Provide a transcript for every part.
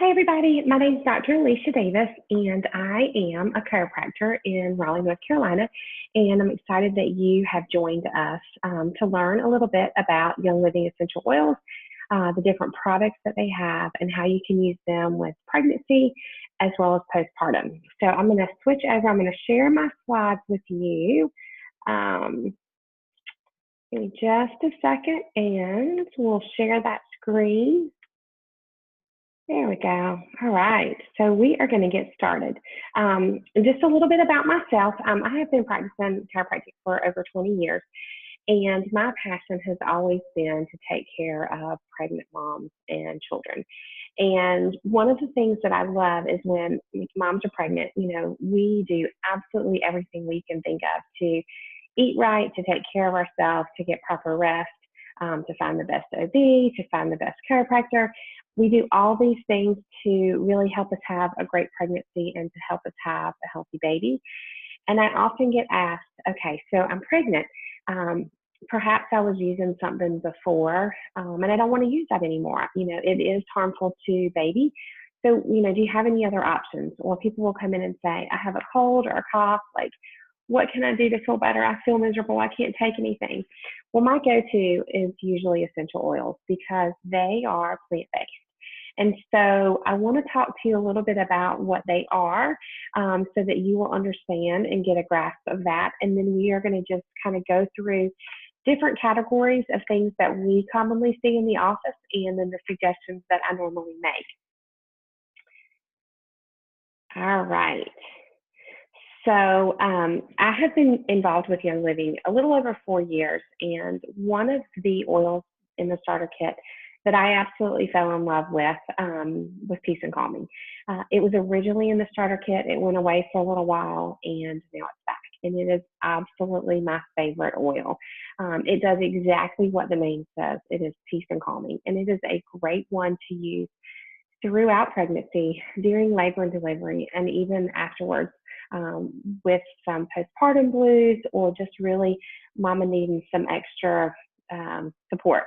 Hey everybody, my name is Dr. Alicia Davis and I am a chiropractor in Raleigh, North Carolina, and I'm excited that you have joined us to learn a little bit about Young Living essential oils, the different products that they have, and how you can use them with pregnancy as well as postpartum. So I'm going to switch over. I'm going to share my slides with you. Give me just a second and we'll share that screen. There we go. All right. So we are going to get started. Just a little bit about myself. I have been practicing chiropractic for over 20 years, and my passion has always been to take care of pregnant moms and children. And one of the things that I love is when moms are pregnant, we do absolutely everything we can think of to eat right, to take care of ourselves, to get proper rest, to find the best OB, to find the best chiropractor. We do all these things to really help us have a great pregnancy and to help us have a healthy baby. And I often get asked, okay, so I'm pregnant. Perhaps I was using something before, and I don't want to use that anymore. It is harmful to baby. So, do you have any other options? Or people will come in and say, I have a cold or a cough, what can I do to feel better? I feel miserable. I can't take anything. Well, my go-to is usually essential oils because they are plant-based. And so I want to talk to you a little bit about what they are so that you will understand and get a grasp of that. And then we are going to just kind of go through different categories of things that we commonly see in the office and then the suggestions that I normally make. All right. So I have been involved with Young Living a little over 4 years, and one of the oils in the starter kit that I absolutely fell in love with was Peace and Calming. It was originally in the starter kit. It went away for a little while, and now it's back, and it is absolutely my favorite oil. It does exactly what the name says. It is Peace and Calming, and it is a great one to use throughout pregnancy, during labor and delivery, and even afterwards. With some postpartum blues or just really mama needing some extra support.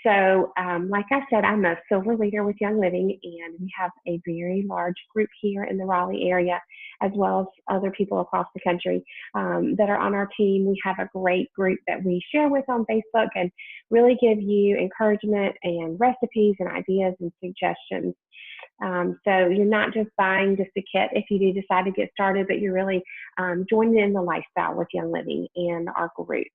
So like I said, I'm a silver leader with Young Living, and we have a very large group here in the Raleigh area, as well as other people across the country that are on our team. We have a great group that we share with on Facebook and really give you encouragement and recipes and ideas and suggestions. So you're not just buying just a kit if you do decide to get started, but you're really joining in the lifestyle with Young Living and our group.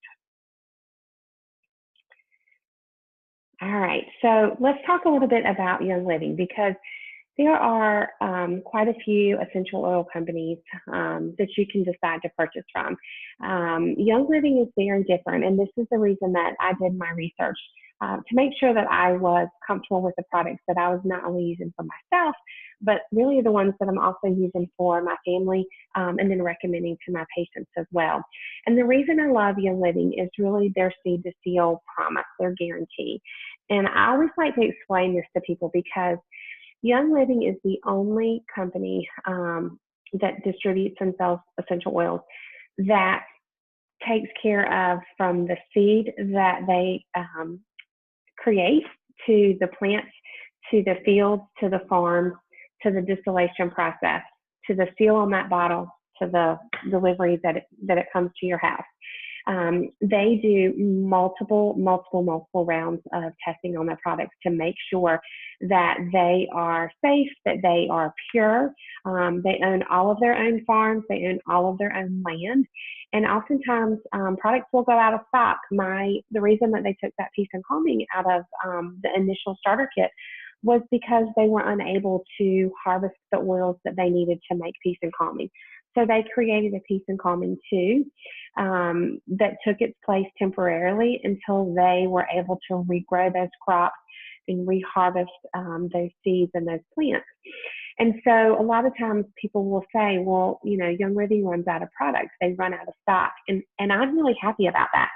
All right, so let's talk a little bit about Young Living because there are quite a few essential oil companies that you can decide to purchase from. Young Living is very different, and this is the reason that I did my research to make sure that I was comfortable with the products that I was not only using for myself, but really the ones that I'm also using for my family and then recommending to my patients as well. And the reason I love Young Living is really their seed to seal promise, their guarantee. And I always like to explain this to people because Young Living is the only company that distributes and sells essential oils that takes care of from the seed that they create to the plants, to the fields, to the farms, to the distillation process, to the seal on that bottle, to the delivery that it comes to your house. They do multiple rounds of testing on their products to make sure that they are safe, that they are pure. They own all of their own farms. They own all of their own land. And oftentimes products will go out of stock. The reason that they took that Peace and Calming out of the initial starter kit was because they were unable to harvest the oils that they needed to make Peace and Calming. So they created a Peace and Calming 2 that took its place temporarily until they were able to regrow those crops and reharvest those seeds and those plants. And so a lot of times people will say, well, Young Living runs out of products. They run out of stock. And I'm really happy about that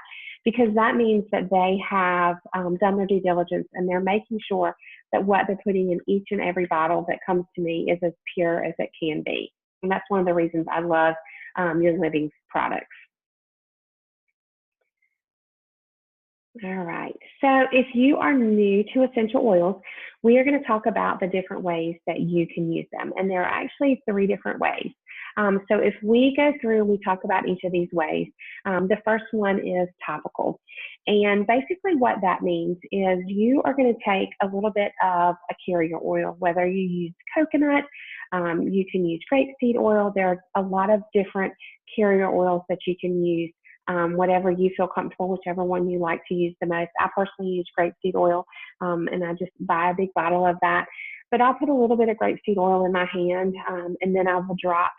because that means that they have done their due diligence and they're making sure that what they're putting in each and every bottle that comes to me is as pure as it can be. And that's one of the reasons I love Young Living's products. All right. So if you are new to essential oils, we are going to talk about the different ways that you can use them. And there are actually three different ways. So if we go through, we talk about each of these ways. The first one is topical. And basically what that means is you are going to take a little bit of a carrier oil, whether you use coconut, you can use grapeseed oil. There are a lot of different carrier oils that you can use, whatever you feel comfortable, whichever one you like to use the most. I personally use grapeseed oil, and I just buy a big bottle of that. But I'll put a little bit of grapeseed oil in my hand, and then I will drop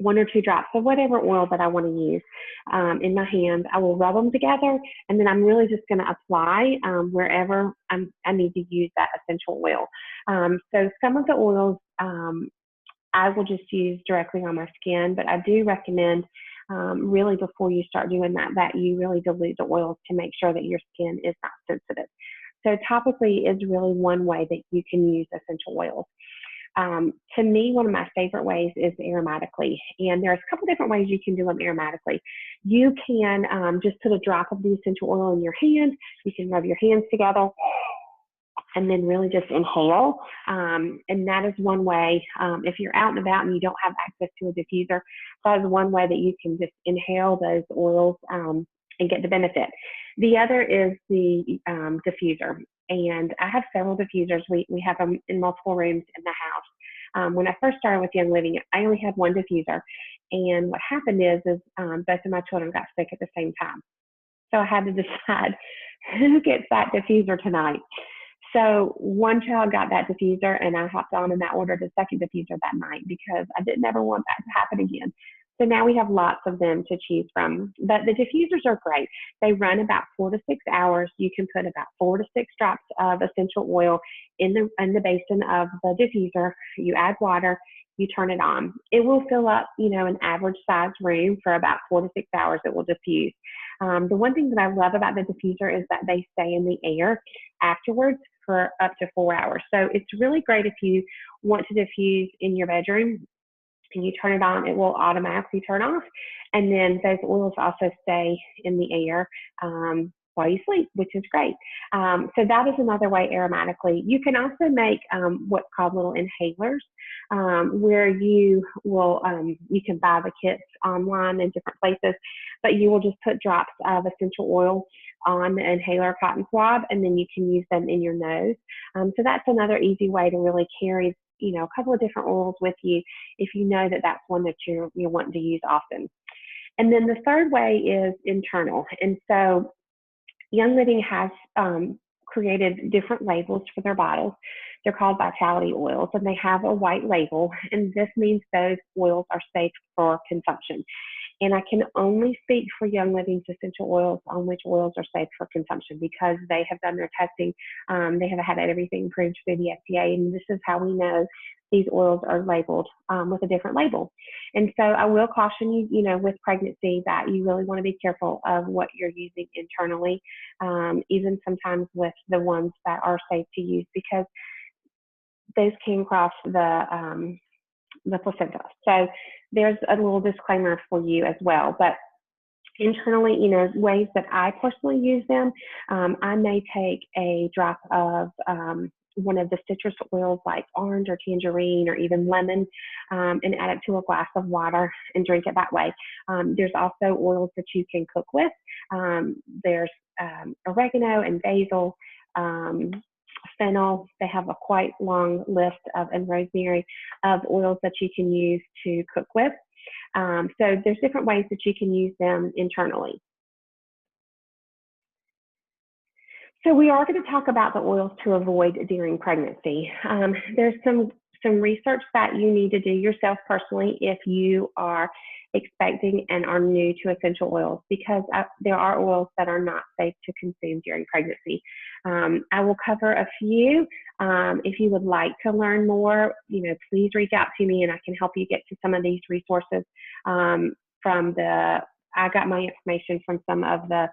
one or two drops of whatever oil that I want to use in my hand. I will rub them together, and then I'm really just going to apply wherever I need to use that essential oil. So some of the oils I will just use directly on my skin, but I do recommend really before you start doing that, that you really dilute the oils to make sure that your skin is not sensitive. So topically is really one way that you can use essential oils. To me, one of my favorite ways is aromatically. And there's a couple different ways you can do them aromatically. You can just put a drop of the essential oil in your hand. You can rub your hands together and then really just inhale. And that is one way, if you're out and about and you don't have access to a diffuser, that is one way that you can just inhale those oils and get the benefit. The other is the diffuser. And I have several diffusers. We have them in multiple rooms in the house. When I first started with Young Living, I only had one diffuser. And what happened is both of my children got sick at the same time. So I had to decide who gets that diffuser tonight. So one child got that diffuser, and I hopped on and I ordered a second diffuser that night because I didn't ever want that to happen again. So now we have lots of them to choose from. But the diffusers are great. They run about 4 to 6 hours. You can put about 4 to 6 drops of essential oil in the basin of the diffuser. You add water, you turn it on. It will fill up, an average size room for about 4 to 6 hours. It will diffuse. The one thing that I love about the diffuser is that they stay in the air afterwards for up to 4 hours. So it's really great if you want to diffuse in your bedroom and you turn it on, it will automatically turn off. And then those oils also stay in the air while you sleep, which is great. So that is another way aromatically. You can also make what's called little inhalers, where you can buy the kits online in different places, but you will just put drops of essential oil on the inhaler cotton swab, and then you can use them in your nose. So that's another easy way to really carry, a couple of different oils with you if you know that that's one that you're wanting to use often. And then the third way is internal. And so Young Living has created different labels for their bottles. They're called vitality oils, and they have a white label, and this means those oils are safe for consumption. And I can only speak for Young Living's essential oils on which oils are safe for consumption because they have done their testing. They have had everything approved through the FDA, and this is how we know these oils are labeled with a different label. And so I will caution you, with pregnancy that you really want to be careful of what you're using internally, even sometimes with the ones that are safe to use because those can cross the placenta. So there's a little disclaimer for you as well. But internally, ways that I personally use them, I may take a drop of one of the citrus oils like orange or tangerine or even lemon and add it to a glass of water and drink it that way. There's also oils that you can cook with. There's oregano and basil, fennel. They have a quite long list and rosemary of oils that you can use to cook with. So there's different ways that you can use them internally. So we are going to talk about the oils to avoid during pregnancy. There's some research that you need to do yourself personally if you are expecting and are new to essential oils because there are oils that are not safe to consume during pregnancy. I will cover a few. If you would like to learn more, please reach out to me and I can help you get to some of these resources I got my information from some of the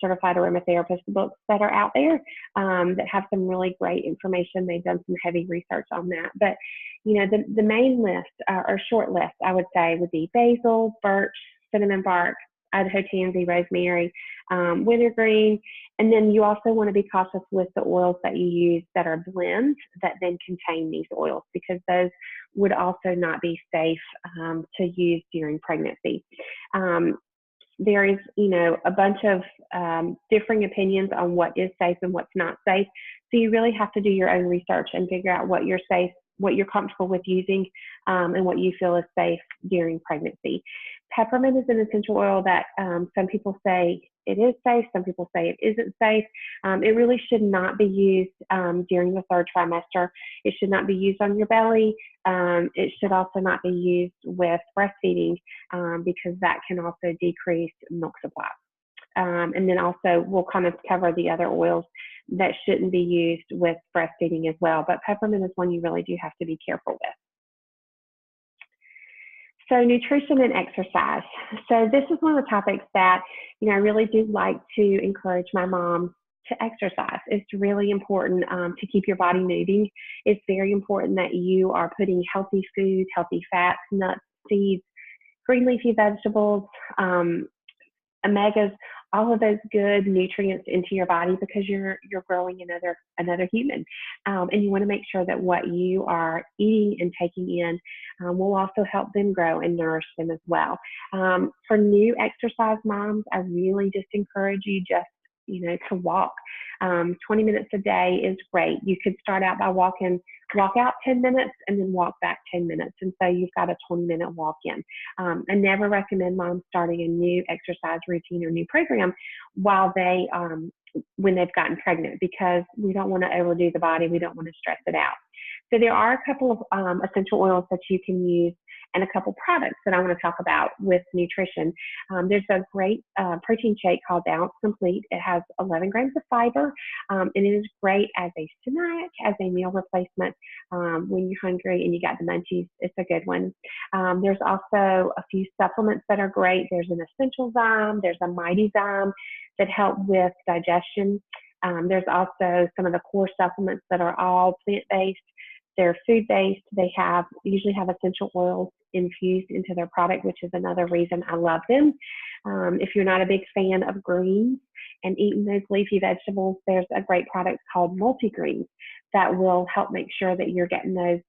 certified aromatherapist books that are out there that have some really great information. They've done some heavy research on that. But, the main list or short list, I would say, would be basil, birch, cinnamon bark, Idaho tansy, rosemary, wintergreen. And then you also want to be cautious with the oils that you use that are blends that then contain these oils, because those would also not be safe to use during pregnancy. There is, a bunch of differing opinions on what is safe and what's not safe. So you really have to do your own research and figure out what you're safe, what you're comfortable with using, and what you feel is safe during pregnancy. Peppermint is an essential oil that some people say it is safe, some people say it isn't safe. It really should not be used during the third trimester. It should not be used on your belly. It should also not be used with breastfeeding because that can also decrease milk supply. And then also we'll kind of cover the other oils that shouldn't be used with breastfeeding as well. But peppermint is one you really do have to be careful with. So nutrition and exercise. So this is one of the topics that, I really do like to encourage my mom to exercise. It's really important to keep your body moving. It's very important that you are putting healthy food, healthy fats, nuts, seeds, green leafy vegetables, omegas, all of those good nutrients into your body, because you're growing another human, and you want to make sure that what you are eating and taking in will also help them grow and nourish them as well. For new exercise moms, I really just encourage you to walk. 20 minutes a day is great. You could start out by walk out 10 minutes and then walk back 10 minutes. And so you've got a 20-minute walk in. I never recommend moms starting a new exercise routine or new program while when they've gotten pregnant, because we don't want to overdo the body. We don't want to stress it out. So there are a couple of essential oils that you can use, and a couple products that I want to talk about with nutrition. There's a great protein shake called Balance Complete. It has 11 grams of fiber, and it is great as a snack, as a meal replacement when you're hungry and you got the munchies. It's a good one. There's also a few supplements that are great. There's an essential zyme. There's a mighty zyme that help with digestion. There's also some of the core supplements that are all plant-based. They're food-based. They usually have essential oils infused into their product, which is another reason I love them. If you're not a big fan of greens and eating those leafy vegetables, there's a great product called Multigreens that will help make sure that you're getting those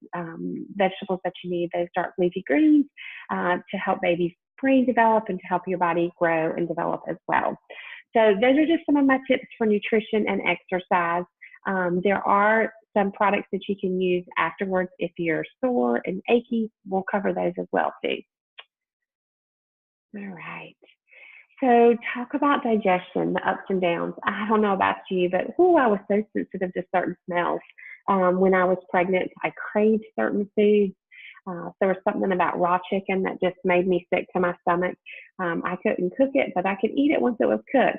vegetables that you need, those dark leafy greens, to help baby's brain develop and to help your body grow and develop as well. So those are just some of my tips for nutrition and exercise. There are some products that you can use afterwards if you're sore and achy. We'll cover those as well too. All right. So talk about digestion, the ups and downs. I don't know about you, but I was so sensitive to certain smells. When I was pregnant, I craved certain foods. There was something about raw chicken that just made me sick to my stomach. I couldn't cook it, but I could eat it once it was cooked.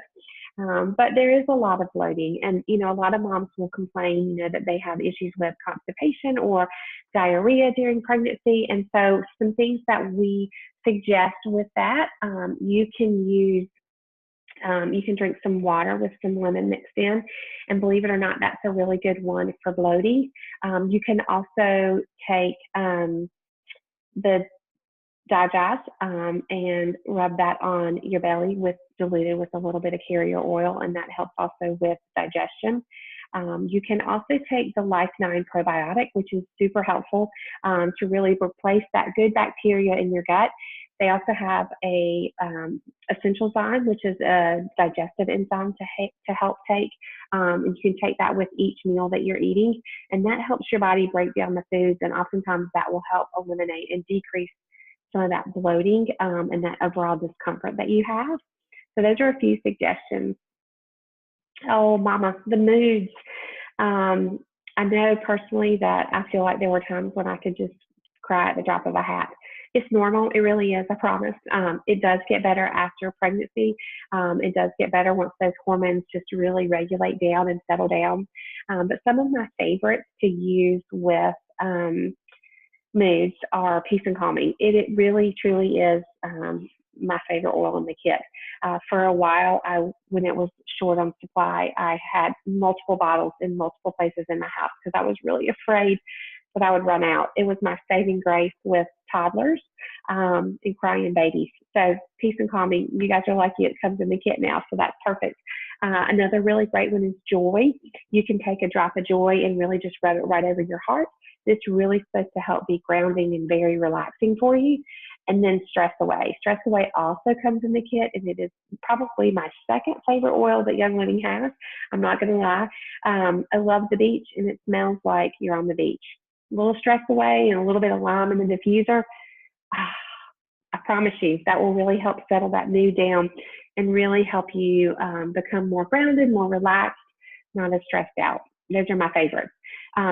But there is a lot of bloating, and a lot of moms will complain, that they have issues with constipation or diarrhea during pregnancy. And so some things that we suggest with that, you can use. You can drink some water with some lemon mixed in, and believe it or not, that's a really good one for bloating. You can also take the digest and rub that on your belly diluted with a little bit of carrier oil, and that helps also with digestion. You can also take the Life 9 probiotic, which is super helpful to really replace that good bacteria in your gut. They also have a essential zyme, which is a digestive enzyme to help take. And you can take that with each meal that you're eating, and that helps your body break down the foods, and oftentimes that will help eliminate and decrease some of that bloating and that overall discomfort that you have. So those are a few suggestions. Oh, mama, the moods. I know personally that I feel like there were times when I could just cry at the drop of a hat. It's normal. It really is. I promise. It does get better after pregnancy. It does get better once those hormones just really regulate down and settle down. But some of my favorites to use with moods are Peace and Calming. It really, truly is my favorite oil in the kit. For a while, when it was short on supply, I had multiple bottles in multiple places in my house because I was really afraid that I would run out. It was my saving grace with toddlers and crying babies. So peace and calming, you guys are lucky it comes in the kit now, so that's perfect. Another really great one is joy. You can take a drop of joy and really just rub it right over your heart. It's really supposed to help be grounding and very relaxing for you. And then stress away. Stress away also comes in the kit, and it is probably my second favorite oil that Young Living has. I'm not going to lie. I love the beach, and it smells like you're on the beach. A little stress away and a little bit of lime in the diffuser. I promise you that will really help settle that mood down and really help you become more grounded, more relaxed, not as stressed out. Those are my favorites.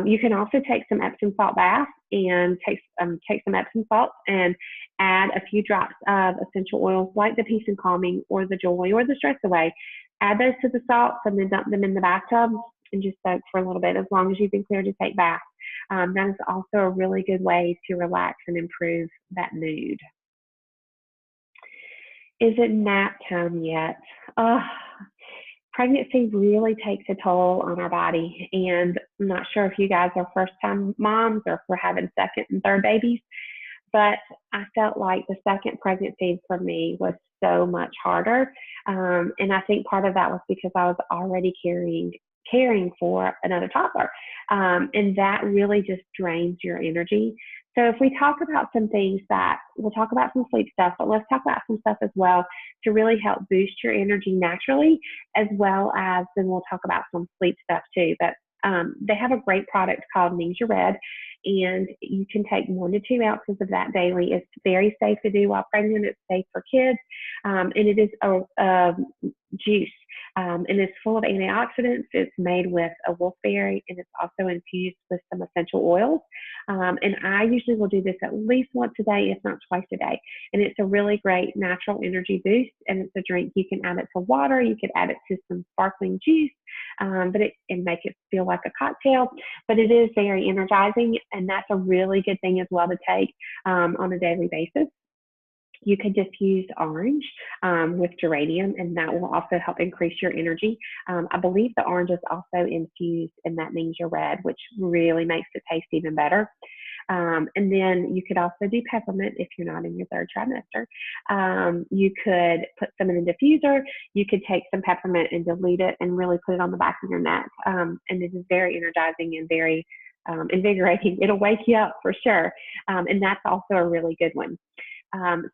You can also take some Epsom salt bath and take some Epsom salts and add a few drops of essential oils like the peace and calming or the joy or the stress away. Add those to the salts and then dump them in the bathtub and just soak for a little bit as long as you've been cleared to take bath. That is also a really good way to relax and improve that mood. Is it nap time yet? Oh, pregnancy really takes a toll on our body. And I'm not sure if you guys are first time moms or if we're having second and third babies, but I felt like the second pregnancy for me was so much harder. And I think part of that was because I was already caring for another toddler. And that really just drains your energy. So if we talk about some things that we'll talk about some sleep stuff, but let's talk about some stuff as well to really help boost your energy naturally, as well as then we'll talk about some sleep stuff too. But they have a great product called Ningxia Red, and you can take 1 to 2 ounces of that daily. It's very safe to do while pregnant. It's safe for kids, and it is a juice. And it's full of antioxidants. It's made with a wolfberry, and it's also infused with some essential oils. And I usually will do this at least once a day, if not twice a day. And it's a really great natural energy boost. And it's a drink. You can add it to water. You could add it to some sparkling juice, and make it feel like a cocktail. But it is very energizing, and that's a really good thing as well to take on a daily basis. You could diffuse orange with geranium, and that will also help increase your energy. I believe the orange is also infused in that Ningxia Red, which really makes it taste even better. And then you could also do peppermint if you're not in your third trimester. You could put some in a diffuser. You could take some peppermint and dilute it and really put it on the back of your neck. And it is very energizing and very invigorating. It'll wake you up for sure. And that's also a really good one.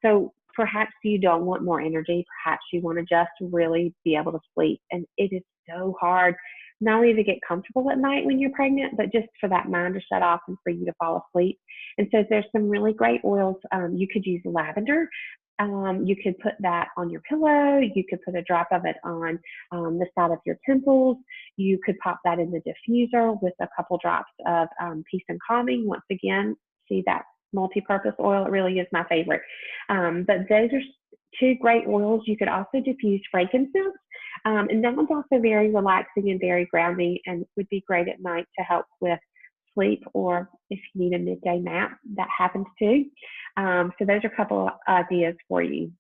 So perhaps you don't want more energy. Perhaps you want to just really be able to sleep. And it is so hard not only to get comfortable at night when you're pregnant, but just for that mind to shut off and for you to fall asleep. And so there's some really great oils. You could use lavender. You could put that on your pillow. You could put a drop of it on the side of your temples. You could pop that in the diffuser with a couple drops of peace and calming. Once again, see that multi-purpose oil. It really is my favorite. But those are 2 great oils. You could also diffuse frankincense. And that one's also very relaxing and very grounding and would be great at night to help with sleep, or if you need a midday nap, that happens too. So those are a couple of ideas for you.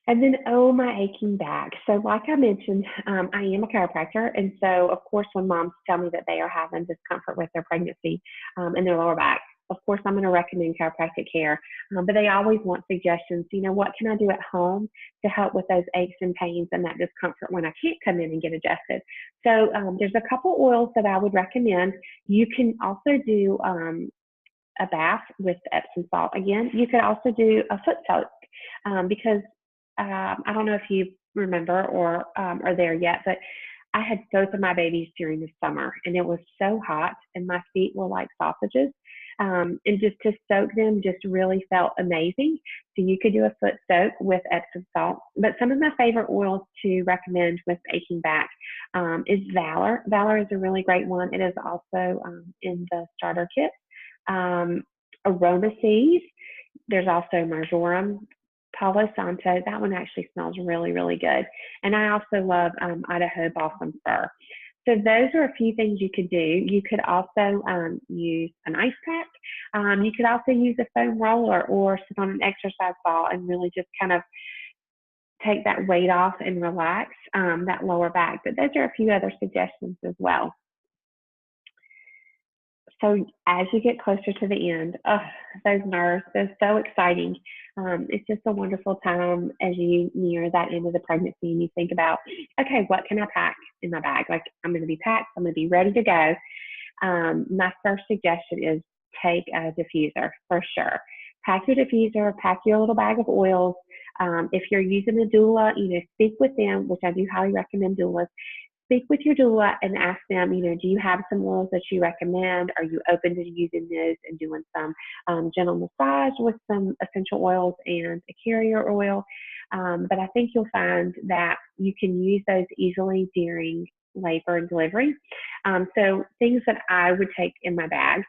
And then, oh, my aching back. So like I mentioned, I am a chiropractor. And so, of course, when moms tell me that they are having discomfort with their pregnancy and their lower back, of course, I'm going to recommend chiropractic care. But they always want suggestions. What can I do at home to help with those aches and pains and that discomfort when I can't come in and get adjusted? So there's a couple oils that I would recommend. You can also do a bath with Epsom salt. Again, you could also do a foot soak because I don't know if you remember or are there yet, but I had both of my babies during the summer, and it was so hot, and my feet were like sausages. And just to soak them just really felt amazing. So you could do a foot soak with Epsom salt. But some of my favorite oils to recommend with aching back is Valor. Valor is a really great one. It is also in the starter kit. Aroma Seeds. There's also Marjoram, Palo Santo. That one actually smells really, really good. And I also love Idaho Balsam Fir. So those are a few things you could do. You could also use an ice pack. You could also use a foam roller or sit on an exercise ball and really just kind of take that weight off and relax that lower back. But those are a few other suggestions as well. So as you get closer to the end, those nerves, they're so exciting. It's just a wonderful time as you near that end of the pregnancy and you think about, okay, what can I pack in my bag? Like, I'm going to be packed, I'm going to be ready to go. My first suggestion is take a diffuser for sure. Pack your diffuser, pack your little bag of oils. If you're using a doula, speak with them, which I do highly recommend doulas. Speak with your doula and ask them, do you have some oils that you recommend? Are you open to using those and doing some gentle massage with some essential oils and a carrier oil? But I think you'll find that you can use those easily during labor and delivery. So things that I would take in my bag,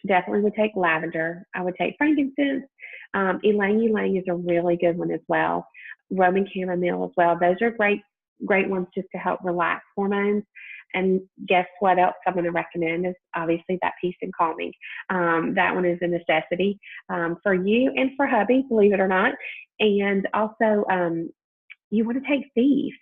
definitely would take lavender. I would take frankincense. Ylang ylang is a really good one as well. Roman chamomile as well. Those are great ones just to help relax hormones. And guess what else I'm going to recommend is obviously that peace and calming. That one is a necessity for you and for hubby, believe it or not. And also, you want to take these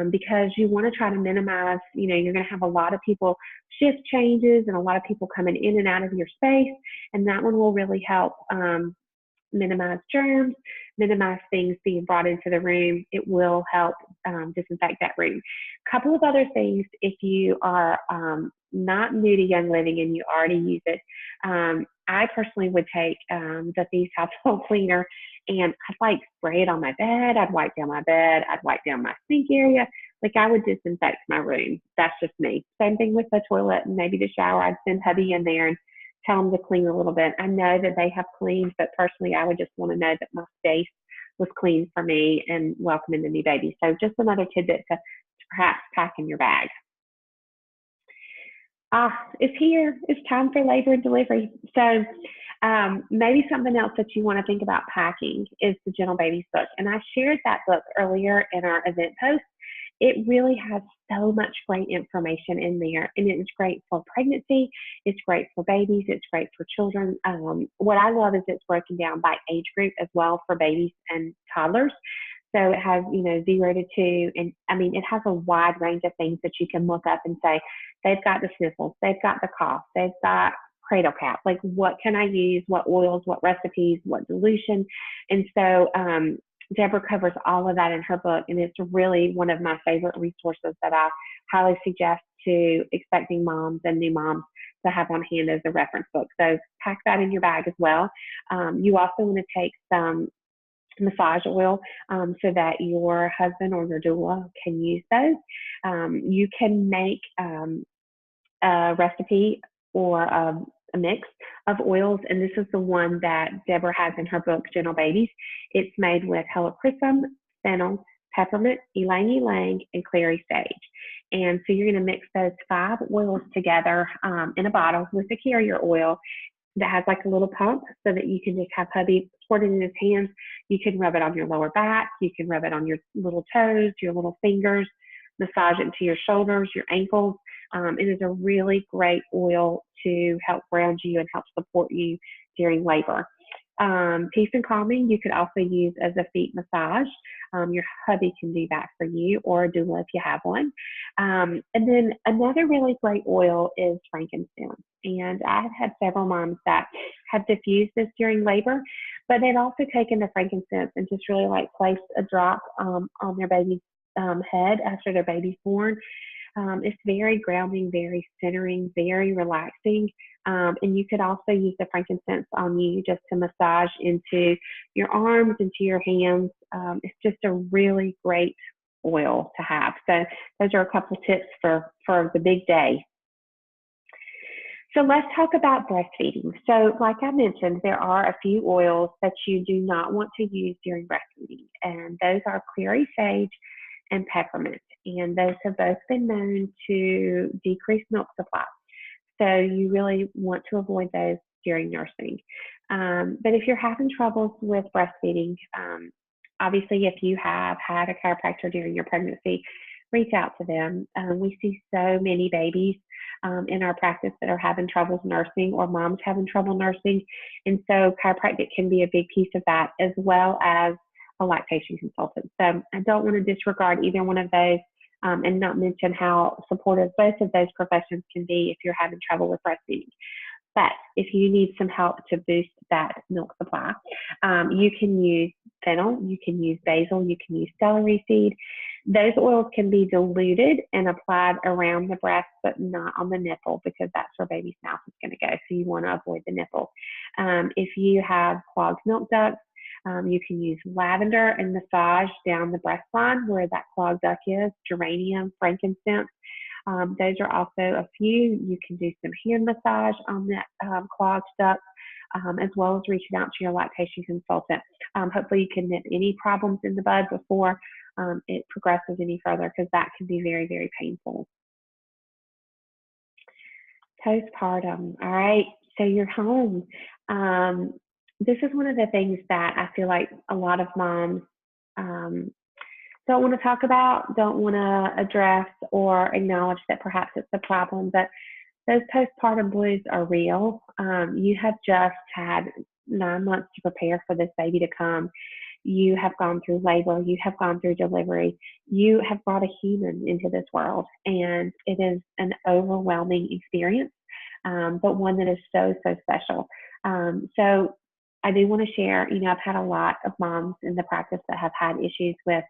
because you want to try to minimize, you're going to have a lot of people shift changes and a lot of people coming in and out of your space. And that one will really help minimize germs, minimize things being brought into the room. It will help disinfect that room. A couple of other things, if you are not new to Young Living and you already use it, I personally would take the Thieves Household Cleaner and I'd spray it on my bed. I'd wipe down my bed. I'd wipe down my sink area. I would disinfect my room. That's just me. Same thing with the toilet and maybe the shower. I'd send hubby in there and tell them to clean a little bit. I know that they have cleaned, but personally, I would just want to know that my space was clean for me and welcoming the new baby. So just another tidbit to perhaps pack in your bag. It's here. It's time for labor and delivery. So maybe something else that you want to think about packing is the Gentle Babies book. And I shared that book earlier in our event post. It really has so much great information in there, and it's great for pregnancy. It's great for babies. It's great for children. What I love is it's broken down by age group as well for babies and toddlers. So it has, 0 to 2. And I mean, it has a wide range of things that you can look up and say, they've got the sniffles, they've got the cough, they've got cradle cap. What can I use? What oils, what recipes, what dilution? And so, Deborah covers all of that in her book, and it's really one of my favorite resources that I highly suggest to expecting moms and new moms to have on hand as a reference book. So pack that in your bag as well. You also want to take some massage oil so that your husband or your doula can use those. You can make a recipe or a mix of oils, and this is the one that Deborah has in her book, Gentle Babies. It's made with helichrysum, fennel, peppermint, ylang ylang, and clary sage. And so you're going to mix those 5 oils together in a bottle with the carrier oil that has a little pump so that you can just have hubby pour it in his hands. You can rub it on your lower back. You can rub it on your little toes, your little fingers, massage it into your shoulders, your ankles. It is a really great oil to help ground you and help support you during labor. Peace and calming, you could also use as a feet massage. Your hubby can do that for you, or a doula if you have one. And then another really great oil is frankincense. And I've had several moms that have diffused this during labor, but they've also taken the frankincense and just really placed a drop on their baby's head after their baby's born. It's very grounding, very centering, very relaxing. And you could also use the frankincense on you just to massage into your arms, into your hands. It's just a really great oil to have. So those are a couple tips for the big day. So let's talk about breastfeeding. So like I mentioned, there are a few oils that you do not want to use during breastfeeding, and those are clary sage and peppermint. And those have both been known to decrease milk supply. So you really want to avoid those during nursing. But if you're having troubles with breastfeeding, obviously if you have had a chiropractor during your pregnancy, reach out to them. We see so many babies in our practice that are having troubles nursing, or moms having trouble nursing. And so chiropractic can be a big piece of that, as well as a lactation consultant. So I don't want to disregard either one of those and not mention how supportive both of those professions can be if you're having trouble with breastfeeding. But if you need some help to boost that milk supply, you can use fennel, you can use basil, you can use celery seed. Those oils can be diluted and applied around the breast, but not on the nipple because that's where baby's mouth is going to go. So you want to avoid the nipple. If you have clogged milk ducts, you can use lavender and massage down the breast line where that clogged duct is, geranium, frankincense. Those are also a few. You can do some hand massage on that clogged duct, as well as reaching out to your lactation consultant. Hopefully you can nip any problems in the bud before it progresses any further, because that can be very, very painful. Postpartum. All right, so you're home. This is one of the things that I feel like a lot of moms don't want to talk about, don't want to address or acknowledge that perhaps it's a problem, but those postpartum blues are real. You have just had 9 months to prepare for this baby to come. You have gone through labor, you have gone through delivery, you have brought a human into this world, and it is an overwhelming experience, but one that is so, so special. So I do want to share, I've had a lot of moms in the practice that have had issues with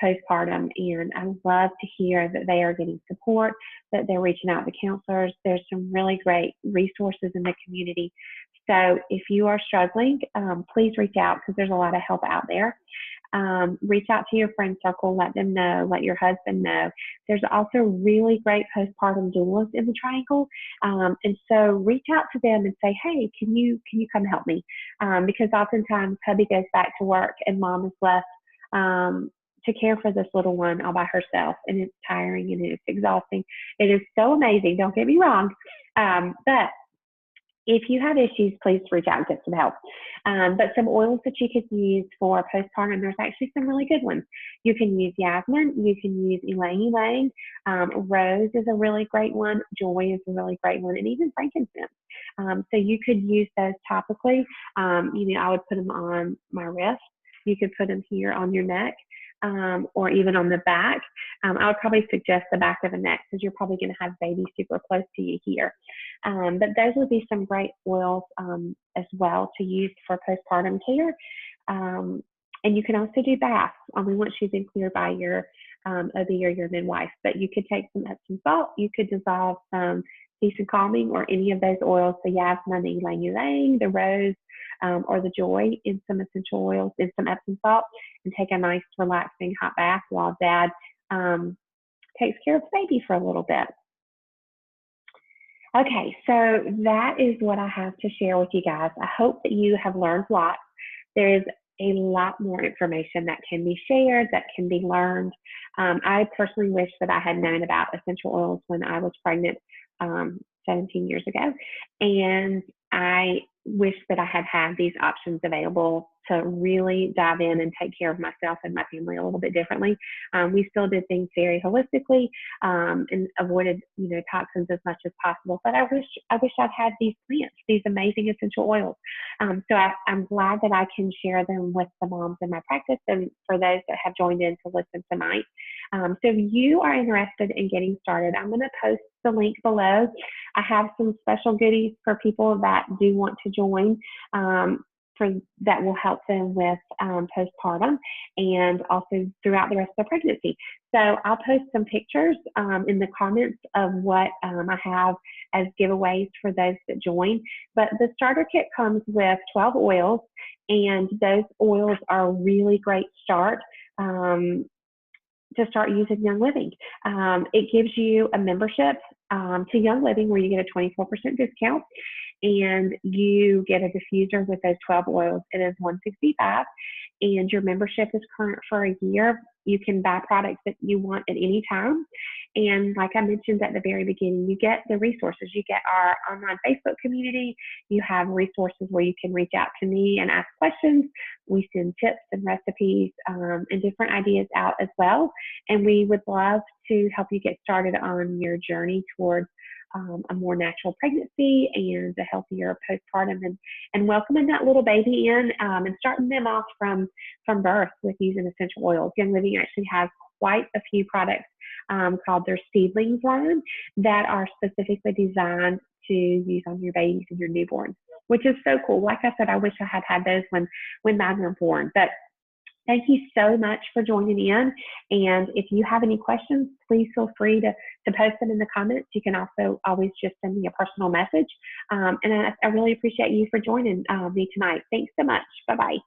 postpartum, and I love to hear that they are getting support, that they're reaching out to counselors. There's some really great resources in the community. So if you are struggling, please reach out, because there's a lot of help out there. Reach out to your friend circle, let them know, let your husband know. There's also really great postpartum doulas in the Triangle. And so reach out to them and say, hey, can you come help me? Because oftentimes hubby goes back to work and mom is left to care for this little one all by herself, and it's tiring and it's exhausting. It is so amazing, don't get me wrong. But if you have issues, please reach out and get some help. But some oils that you could use for postpartum, there's actually some really good ones. You can use jasmine, you can use ylang ylang, rose is a really great one, joy is a really great one, and even frankincense. So you could use those topically. I would put them on my wrist. You could put them here on your neck. Or even on the back. I would probably suggest the back of the neck, because you're probably going to have baby super close to you here. But those would be some great oils as well to use for postpartum care. And you can also do baths, only once you've been cleared by your OB or your midwife. But you could take some Epsom salt, you could dissolve some peace and calming or any of those oils, the yasmin, the ylang ylang, the rose, or the joy, in some essential oils, in some Epsom salt, and take a nice relaxing hot bath while dad takes care of the baby for a little bit. Okay, so that is what I have to share with you guys. I hope that you have learned lots. There is a lot more information that can be shared, that can be learned. I personally wish that I had known about essential oils when I was pregnant 17 years ago. And I wish that I had had these options available to really dive in and take care of myself and my family a little bit differently. We still did things very holistically and avoided, toxins as much as possible. But I wish I'd had these plants, these amazing essential oils. So I'm glad that I can share them with the moms in my practice and for those that have joined in to listen tonight. So if you are interested in getting started, I'm going to post the link below. I have some special goodies for people that do want to join that will help them with postpartum and also throughout the rest of the pregnancy. So I'll post some pictures in the comments of what I have as giveaways for those that join. But the starter kit comes with 12 oils, and those oils are a really great start to start using Young Living. It gives you a membership to Young Living where you get a 24% discount, and you get a diffuser with those 12 oils. It is $165, and your membership is current for a year. You can buy products that you want at any time. And like I mentioned at the very beginning, you get the resources. You get our online Facebook community. You have resources where you can reach out to me and ask questions. We send tips and recipes and different ideas out as well. And we would love to help you get started on your journey towards a more natural pregnancy and a healthier postpartum, and welcoming that little baby in and starting them off from birth with using essential oils. Young Living actually has quite a few products called their Seedlings line that are specifically designed to use on your babies and your newborns, which is so cool. Like I said, I wish I had had those when mine were born. But thank you so much for joining in. And if you have any questions, please feel free to post them in the comments. You can also always just send me a personal message. And I really appreciate you for joining me tonight. Thanks so much. Bye-bye.